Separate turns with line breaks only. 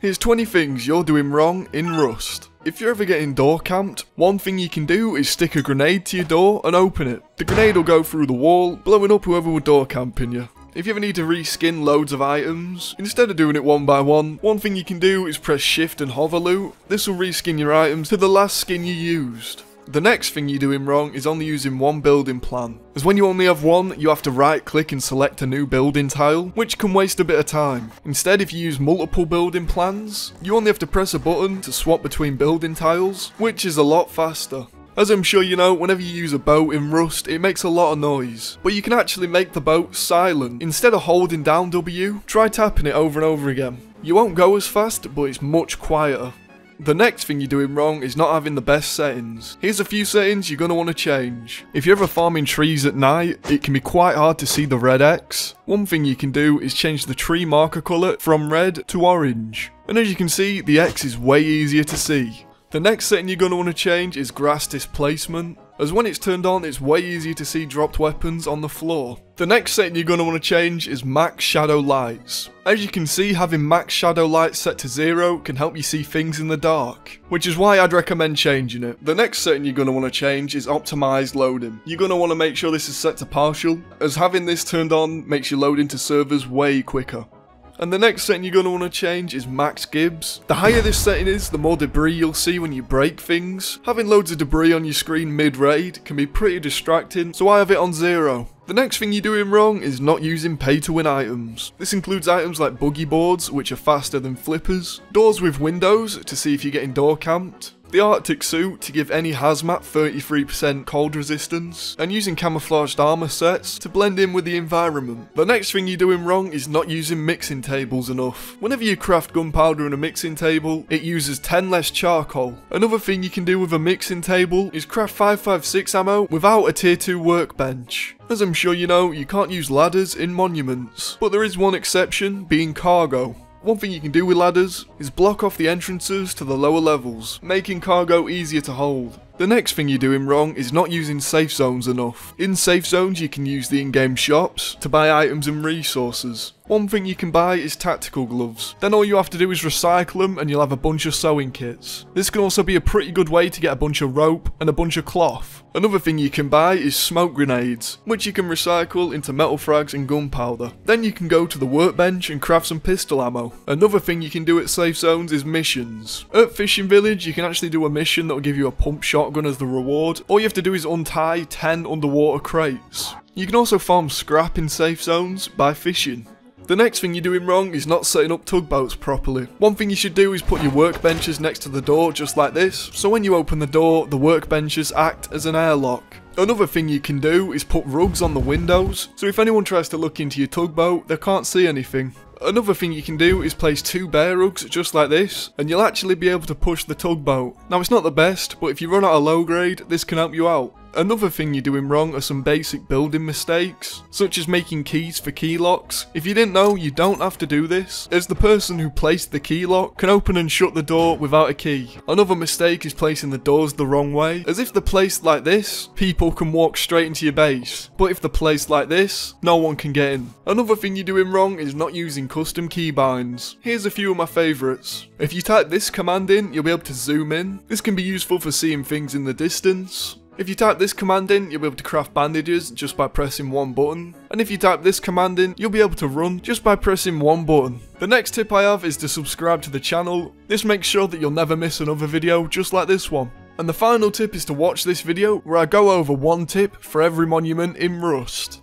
Here's 20 things you're doing wrong in Rust. If you're ever getting door camped, one thing you can do is stick a grenade to your door and open it. The grenade will go through the wall, blowing up whoever would door camping you. If you ever need to reskin loads of items, instead of doing it one by one thing you can do is press shift and hover loot. This will reskin your items to the last skin you used. The next thing you're doing wrong is only using one building plan, as when you only have one, you have to right click and select a new building tile, which can waste a bit of time. Instead, if you use multiple building plans, you only have to press a button to swap between building tiles, which is a lot faster. As I'm sure you know, whenever you use a boat in Rust, it makes a lot of noise, but you can actually make the boat silent. Instead of holding down W, try tapping it over and over again. You won't go as fast, but it's much quieter. The next thing you're doing wrong is not having the best settings. Here's a few settings you're going to want to change. If you're ever farming trees at night, it can be quite hard to see the red X. One thing you can do is change the tree marker colour from red to orange. And as you can see, the X is way easier to see. The next setting you're going to want to change is grass displacement, as when it's turned on it's way easier to see dropped weapons on the floor. The next setting you're going to want to change is max shadow lights. As you can see, having max shadow lights set to 0 can help you see things in the dark, which is why I'd recommend changing it. The next setting you're going to want to change is optimized loading. You're going to want to make sure this is set to partial, as having this turned on makes you load into servers way quicker. And the next setting you're going to want to change is max gibs. The higher this setting is, the more debris you'll see when you break things. Having loads of debris on your screen mid-raid can be pretty distracting, so I have it on 0. The next thing you're doing wrong is not using pay-to-win items. This includes items like buggy boards, which are faster than flippers, doors with windows to see if you're getting door camped, the Arctic suit to give any hazmat 33% cold resistance, and using camouflaged armor sets to blend in with the environment. The next thing you're doing wrong is not using mixing tables enough. Whenever you craft gunpowder in a mixing table, it uses 10 less charcoal. Another thing you can do with a mixing table is craft 5.56 ammo without a tier 2 workbench. As I'm sure you know, you can't use ladders in monuments, but there is one exception, being cargo. One thing you can do with ladders is block off the entrances to the lower levels, making cargo easier to hold. The next thing you're doing wrong is not using safe zones enough. In safe zones you can use the in-game shops to buy items and resources. One thing you can buy is tactical gloves. Then all you have to do is recycle them and you'll have a bunch of sewing kits. This can also be a pretty good way to get a bunch of rope and a bunch of cloth. Another thing you can buy is smoke grenades, which you can recycle into metal frags and gunpowder. Then you can go to the workbench and craft some pistol ammo. Another thing you can do at safe zones is missions. At Fishing Village you can actually do a mission that will give you a pump shotgun as the reward. All you have to do is untie 10 underwater crates. You can also farm scrap in safe zones by fishing. The next thing you're doing wrong is not setting up tugboats properly. One thing you should do is put your workbenches next to the door just like this, so when you open the door, the workbenches act as an airlock. Another thing you can do is put rugs on the windows, so if anyone tries to look into your tugboat, they can't see anything. Another thing you can do is place 2 bear rugs just like this, and you'll actually be able to push the tugboat. Now it's not the best, but if you run out of low grade, this can help you out. Another thing you're doing wrong are some basic building mistakes, such as making keys for key locks. If you didn't know, you don't have to do this, as the person who placed the key lock can open and shut the door without a key. Another mistake is placing the doors the wrong way, as if they're placed like this, people can walk straight into your base, but if they're placed like this, no one can get in. Another thing you're doing wrong is not using custom keybinds. Here's a few of my favourites. If you type this command in, you'll be able to zoom in. This can be useful for seeing things in the distance. If you type this command in, you'll be able to craft bandages just by pressing one button. And if you type this command in, you'll be able to run just by pressing one button. The next tip I have is to subscribe to the channel. This makes sure that you'll never miss another video just like this one. And the final tip is to watch this video where I go over one tip for every monument in Rust.